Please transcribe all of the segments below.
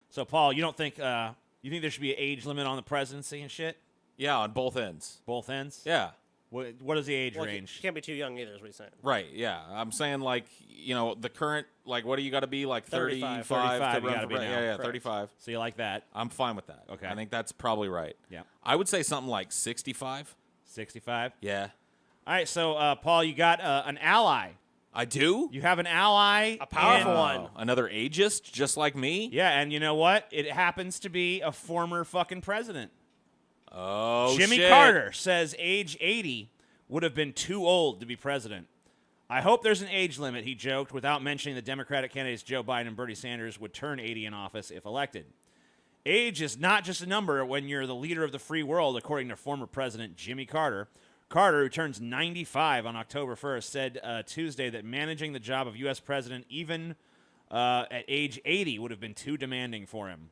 So, Paul, you don't think you think there should be an age limit on the presidency and shit? Yeah, on both ends. Both ends? Yeah. What is the age range? You can't be too young either, is what he's saying. Right, yeah. I'm saying, like, the current, like, what do you got to be? Like 35? 35 you gotta be now. Yeah, Correct. 35. So you like that? I'm fine with that. Okay. I think that's probably right. Yeah. I would say something like 65. 65? Yeah. All right, so, Paul, you got an ally. I do? You have an ally. A powerful one. Oh, another ageist just like me? Yeah, and you know what? It happens to be a former fucking president. Oh, Jimmy shit. Carter says age 80 would have been too old to be president. I hope there's an age limit, he joked, without mentioning the Democratic candidates Joe Biden and Bernie Sanders would turn 80 in office if elected. Age is not just a number when you're the leader of the free world, according to former President Jimmy Carter. Carter, who turns 95 on October 1st, said Tuesday that managing the job of U.S. president even at age 80 would have been too demanding for him.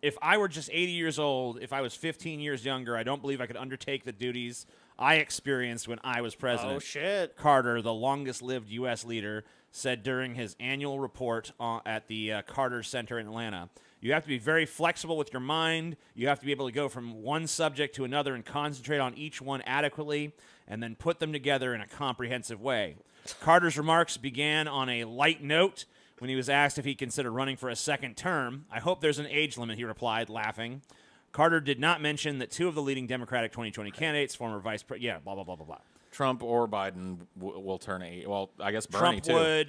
If I were just 80 years old, if I was 15 years younger, I don't believe I could undertake the duties I experienced when I was president. Oh, shit. Carter, the longest-lived U.S. leader, said during his annual report at the Carter Center in Atlanta. You have to be very flexible with your mind. You have to be able to go from one subject to another and concentrate on each one adequately and then put them together in a comprehensive way. Carter's remarks began on a light note when he was asked if he'd consider running for a second term. I hope there's an age limit, he replied, laughing. Carter did not mention that two of the leading Democratic 2020 candidates, former vice president, yeah, blah, blah, blah, blah, blah. Trump or Biden will turn 80. Well, I guess Bernie, Trump too. would,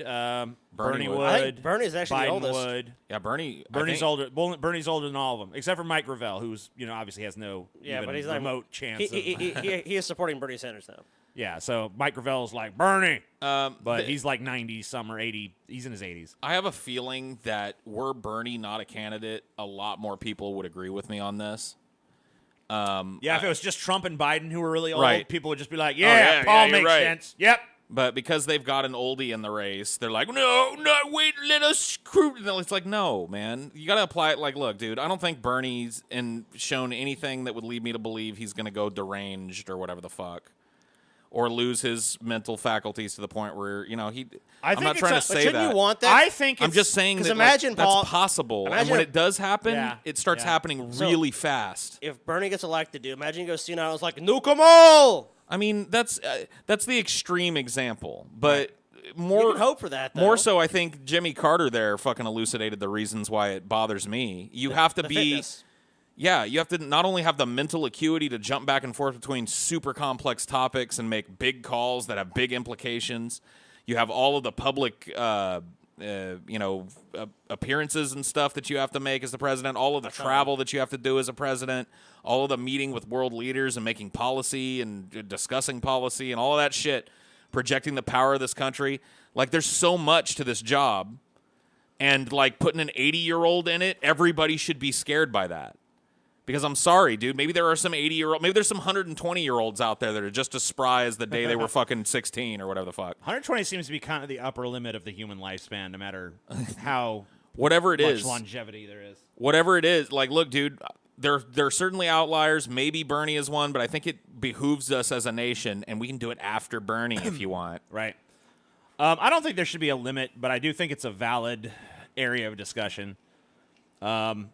Bernie would. I think Bernie's actually Biden the oldest. would. Yeah, Bernie's older. Bernie's older than all of them, except for Mike Gravel, who's obviously has no but he's remote like, chance. He is supporting Bernie Sanders now. Yeah, so Mike Gravel's like Bernie, but he's like 90 some or 80. He's in his 80s. I have a feeling that were Bernie not a candidate, a lot more people would agree with me on this. If it was just Trump and Biden who were really old, Right. people would just be like, yeah, Paul you're makes right. sense. Yep. But because they've got an oldie in the race, they're like, no, wait, let us screw. It's like, no, man. You got to apply it like, look, dude, I don't think Bernie's shown anything that would lead me to believe he's going to go deranged or whatever the fuck. Or lose his mental faculties to the point where, I'm not trying to say shouldn't that. you want that? I think I'm just saying that imagine, Paul, that's possible. And imagine when if- it does happen, Yeah, it starts yeah. happening So- really fast. If Bernie gets elected, dude, imagine you go see now, it's like, nuke 'em all! I mean, that's the extreme example. But more You can hope for that, though. More so, I think Jimmy Carter there fucking elucidated the reasons why it bothers me. You have to the be... fitness. Yeah, you have to not only have the mental acuity to jump back and forth between super complex topics and make big calls that have big implications. You have all of the public, appearances and stuff that you have to make as the president, all of the travel that you have to do as a president, all of the meeting with world leaders and making policy and discussing policy and all of that shit, projecting the power of this country. Like, there's so much to this job. And, like, putting an 80-year-old in it, everybody should be scared by that. Because I'm sorry, dude. Maybe there are some 80-year-old, maybe there's some 120-year-olds out there that are just as spry as the day they were fucking 16 or whatever the fuck. 120 seems to be kind of the upper limit of the human lifespan, no matter how Whatever it much is, longevity there is. whatever it is, like, look, dude. There are certainly outliers. Maybe Bernie is one, but I think it behooves us as a nation, and we can do it after Bernie if you want. Right. I don't think there should be a limit, but I do think it's a valid area of discussion. I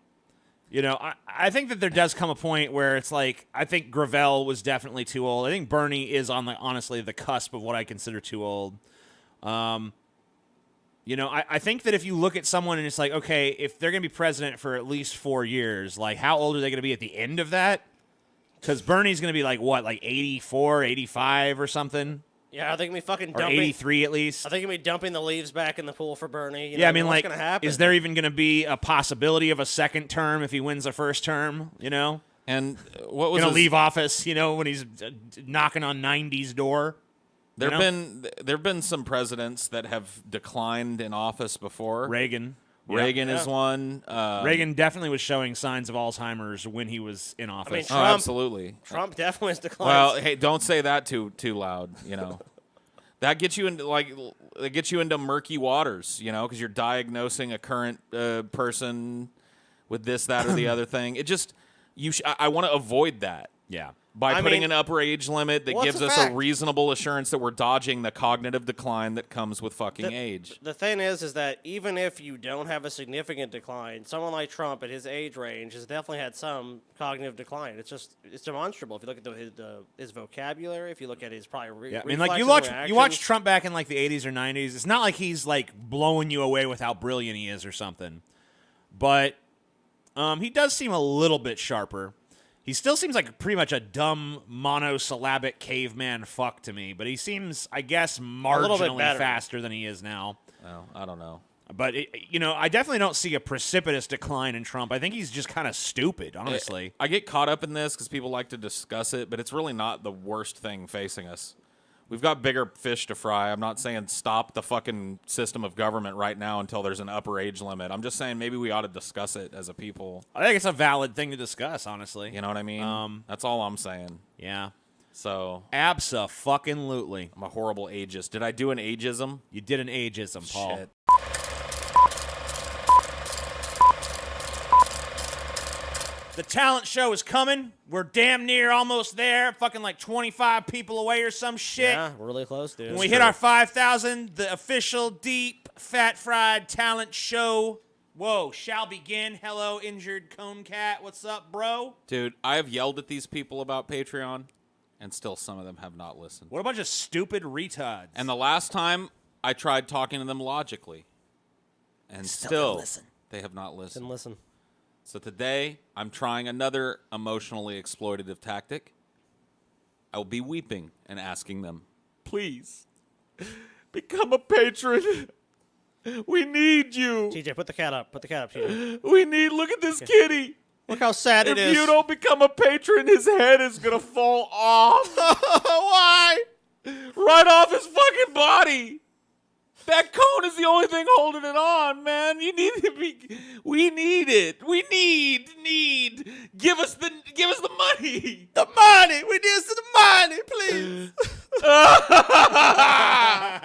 think that there does come a point where it's like, I think Gravel was definitely too old. I think Bernie is honestly the cusp of what I consider too old. I think that if you look at someone and it's like, okay, if they're going to be president for at least 4 years, like, how old are they going to be at the end of that? Because Bernie's going to be like, what, like 84, 85 or something? Yeah, I think we fucking Or dumping. 83 at least. I think we'll be dumping the leaves back in the pool for Bernie. Yeah, I mean, what's like, gonna happen? is there even going to be a possibility of a second term if he wins a first term, And what was Going to his- leave office, when he's knocking on 90's door? There've been some presidents that have declined in office before. Reagan. Reagan Yeah. is one. Reagan definitely was showing signs of Alzheimer's when he was in office. mean, Oh, Trump- absolutely. Trump definitely has declined. Well, hey, don't say that too loud. That gets you into murky waters. Because you're diagnosing a current person with this, that, or the other thing. It just I want to avoid that. yeah. by putting an upper age limit that what's gives the us fact? a reasonable assurance that we're dodging the cognitive decline that comes with fucking age. The thing is that even if you don't have a significant decline, someone like Trump at his age range has definitely had some cognitive decline. It's demonstrable. If you look at his vocabulary, if you look at his probably Yeah, I mean, like you watch Trump back in like the 80s or 90s. It's not like he's like blowing you away with how brilliant he is or something, but he does seem a little bit sharper. He still seems like pretty much a dumb monosyllabic caveman fuck to me, but he seems, I guess, marginally faster than he is now. Well, I don't know. But, I definitely don't see a precipitous decline in Trump. I think he's just kind of stupid, honestly. I get caught up in this because people like to discuss it, but it's really not the worst thing facing us. We've got bigger fish to fry. I'm not saying stop the fucking system of government right now until there's an upper age limit. I'm just saying maybe we ought to discuss it as a people. I think it's a valid thing to discuss, honestly. You know what I mean? That's all I'm saying. Yeah. So Abso-fucking-lutely. I'm a horrible ageist. Did I do an ageism? You did an ageism, Paul. Shit. The talent show is coming. We're damn near almost there. Fucking like 25 people away or some shit. Yeah, we're really close, dude. When we hit our 5,000, the official deep, fat-fried talent show, shall begin. Hello, injured cone cat. What's up, bro? Dude, I have yelled at these people about Patreon, and still some of them have not listened. What a bunch of stupid retards. And the last time, I tried talking to them logically, and still they have not listened. Didn't listen. So today, I'm trying another emotionally exploitative tactic. I will be weeping and asking them, please, become a patron. We need you. TJ, put the cat up. Put the cat up, TJ. Look at this kitty. Look how sad it is. If you don't become a patron, his head is going to fall off. Why? Right off his fucking body. That cone is the only thing holding it on, man. You need to be. We need it. We need. Give us the money. The money. We need the money.